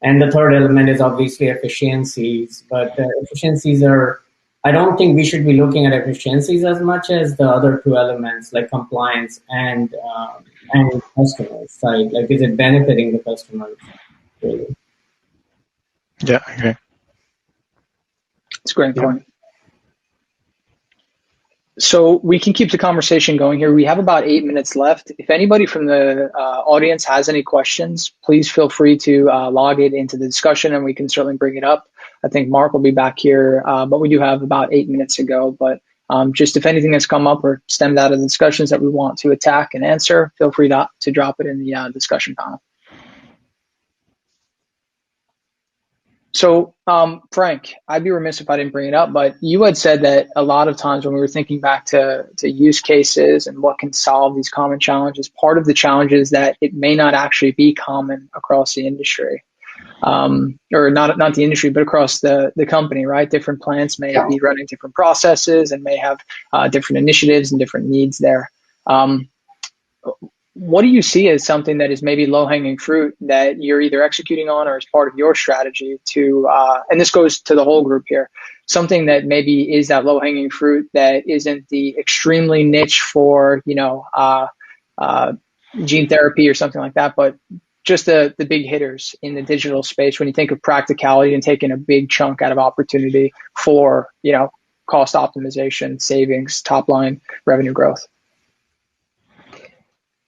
And the third element is obviously efficiencies, but efficiencies I don't think we should be looking at efficiencies as much as the other 2 elements, like compliance and customers side. Like, is it benefiting the customers really? Yeah, I agree. It's a great point. So we can keep the conversation going here. We have about 8 minutes left. If anybody from the audience has any questions, please feel free to log it into the discussion and we can certainly bring it up. I think Mark will be back here, but we do have about 8 minutes to go. But just if anything has come up or stemmed out of the discussions that we want to attack and answer, feel free to drop it in the discussion panel. So, Frank, I'd be remiss if I didn't bring it up, but you had said that a lot of times when we were thinking back to use cases and what can solve these common challenges, part of the challenge is that it may not actually be common across the industry, or not the industry, but across the company, right? Different plants may be running different processes and may have different initiatives and different needs there. What do you see as something that is maybe low-hanging fruit that you're either executing on or as part of your strategy to, and this goes to the whole group here, something that maybe is that low-hanging fruit that isn't the extremely niche for, gene therapy or something like that, but just the big hitters in the digital space when you think of practicality and taking a big chunk out of opportunity for, cost optimization, savings, top-line revenue growth?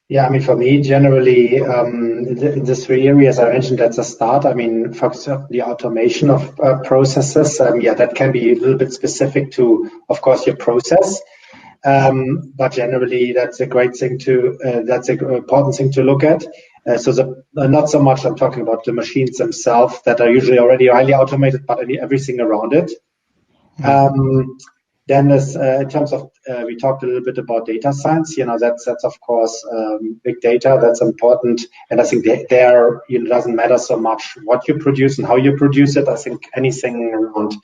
Yeah, I mean, for me, generally, in the 3 areas I mentioned at the start, I mean, for the automation of processes, that can be a little bit specific to, of course, your process. But generally, that's a great thing that's an important thing to look at. Not so much I'm talking about the machines themselves that are usually already highly automated, but everything around it. Then in terms of, we talked a little bit about data science, that's of course big data, that's important. And I think there it doesn't matter so much what you produce and how you produce it. I think anything around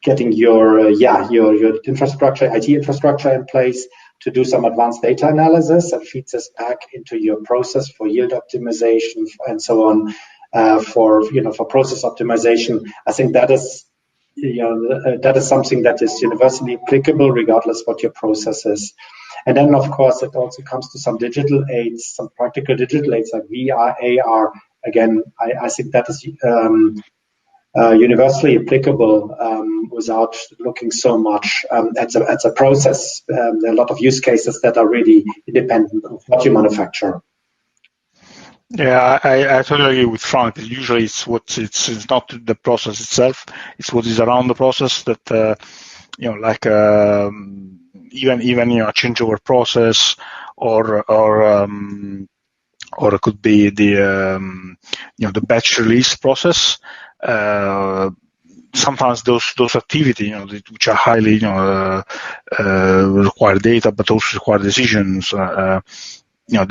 getting your infrastructure, IT infrastructure in place, to do some advanced data analysis that feeds us back into your process for yield optimization and so on, for process optimization. I think that is something that is universally applicable regardless what your process is. And then, of course, it also comes to some digital aids, some practical digital aids like VR, AR. Again, I think that is universally applicable without looking so much at a process. There are a lot of use cases that are really independent of what you manufacture. Yeah, I totally agree with Frank. Usually, it's not the process itself; it's what is around the process that like even a changeover process, or it could be the the batch release process. Sometimes those activities, which are highly require data, but also require decisions. They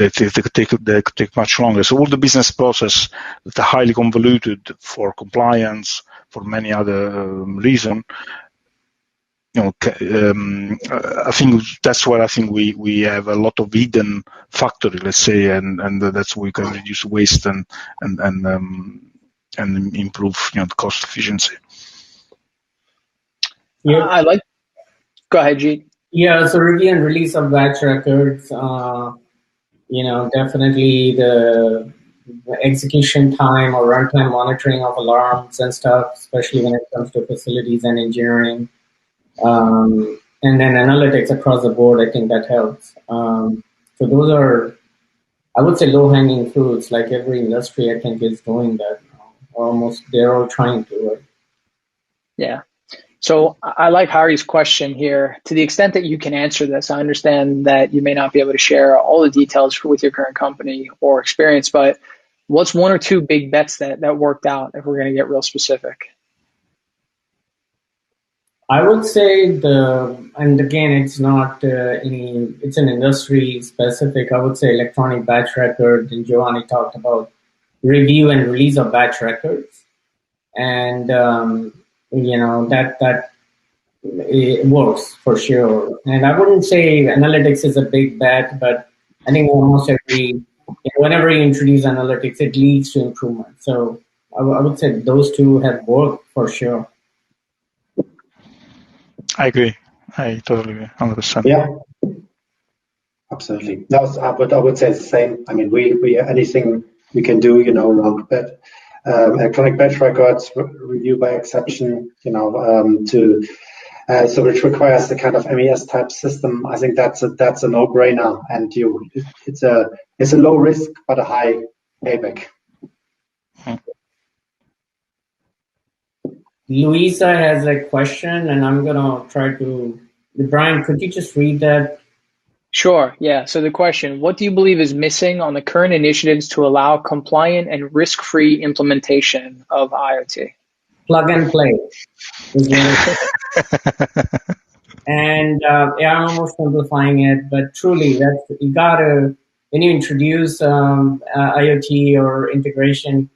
could take much longer. So all the business process that are highly convoluted for compliance, for many other reasons, I think that's where I think we have a lot of hidden factory, let's say, and that's where we can reduce waste and improve the cost efficiency. Yeah, Go ahead, Jeet. Yeah, so review and release of batch records. Definitely the execution time or runtime monitoring of alarms and stuff, especially when it comes to facilities and engineering. And then analytics across the board, I think that helps. So those are, I would say, low-hanging fruits. Like every industry, I think, is doing that now. Almost, they're all trying to. Right? Yeah. So I like Hari's question here. To the extent that you can answer this, I understand that you may not be able to share all the details with your current company or experience, but what's one or two big bets that worked out if we're going to get real specific? I would say and again, it's not it's an industry specific. I would say electronic batch record, and Giovanni talked about review and release of batch records. And, that it works for sure. And I wouldn't say analytics is a big bet, but I think almost whenever you introduce analytics, it leads to improvement. So I would say those two have worked for sure. I agree. I totally agree, 100%. Yeah, absolutely. But I would say the same. I mean, we anything we can do, around electronic batch records, review by exception, so which requires the kind of MES type system. I think that's a no-brainer, and it's a low risk but a high payback. Louisa has a question, and I'm gonna try to. Brian, could you just read that? Sure. Yeah. So the question: what do you believe is missing on the current initiatives to allow compliant and risk-free implementation of IoT? Plug and play. And I'm almost simplifying it, but truly, you gotta, when you introduce IoT or integration,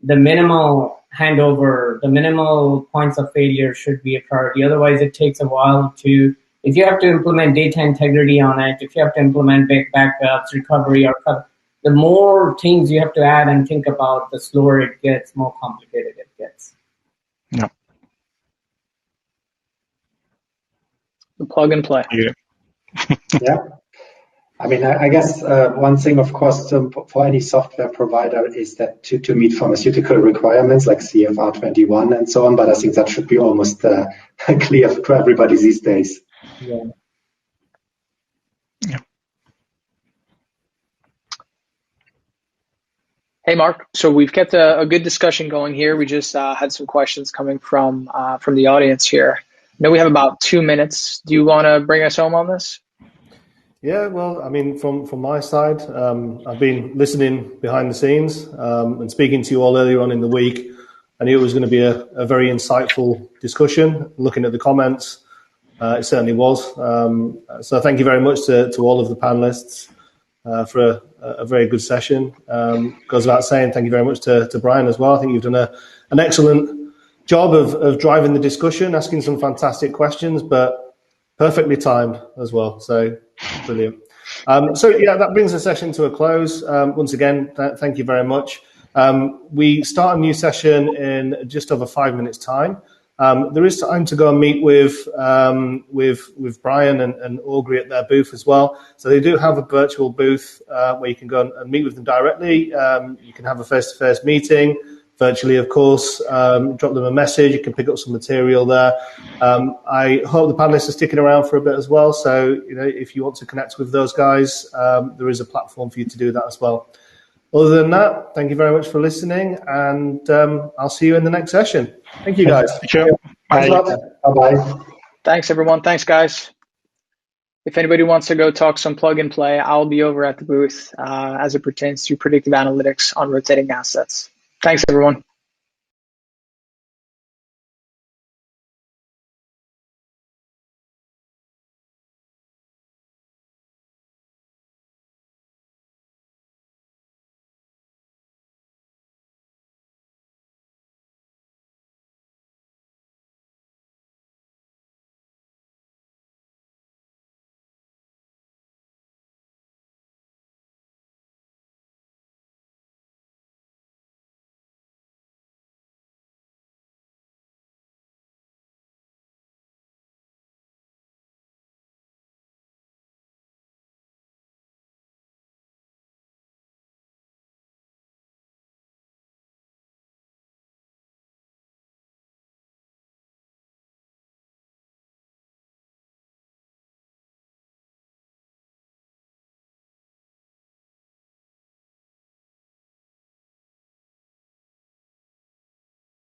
the minimal handover, the minimal points of failure should be a priority. Otherwise, it takes a while if you have to implement data integrity on it, if you have to implement backups, recovery, the more things you have to add and think about, the slower it gets, more complicated it gets. Yeah. The plug and play. Yeah. Yeah. I mean, I guess one thing, of course, for any software provider is that to meet pharmaceutical requirements like CFR 21 and so on, but I think that should be almost clear for everybody these days. Yeah. Yeah. Hey, Mark. So we've kept a good discussion going here. We just had some questions coming from the audience here. I know we have about 2 minutes. Do you want to bring us home on this? Yeah, well, I mean, from my side, I've been listening behind the scenes and speaking to you all earlier on in the week. I knew it was going to be a very insightful discussion. Looking at the comments, it certainly was. So thank you very much to all of the panelists for a very good session. Goes without saying, thank you very much to Brian as well. I think you've done an excellent job of driving the discussion, asking some fantastic questions, but Perfectly timed as well. So brilliant. So yeah, that brings the session to a close. Once again, thank you very much. We start a new session in just over 5 minutes' time. There is time to go and meet with Brian and Aubrey at their booth as well. So they do have a virtual booth where you can go and meet with them directly. You can have a face-to-face meeting virtually, of course. Drop them a message. You can pick up some material there. I hope the panelists are sticking around for a bit as well. So if you want to connect with those guys, there is a platform for you to do that as well. Other than that, thank you very much for listening, and I'll see you in the next session. Thank you, guys. Thank you. Thanks a lot. Bye-bye. Thanks, everyone. Thanks, guys. If anybody wants to go talk some plug and play, I'll be over at the booth as it pertains to predictive analytics on rotating assets. Thanks, everyone.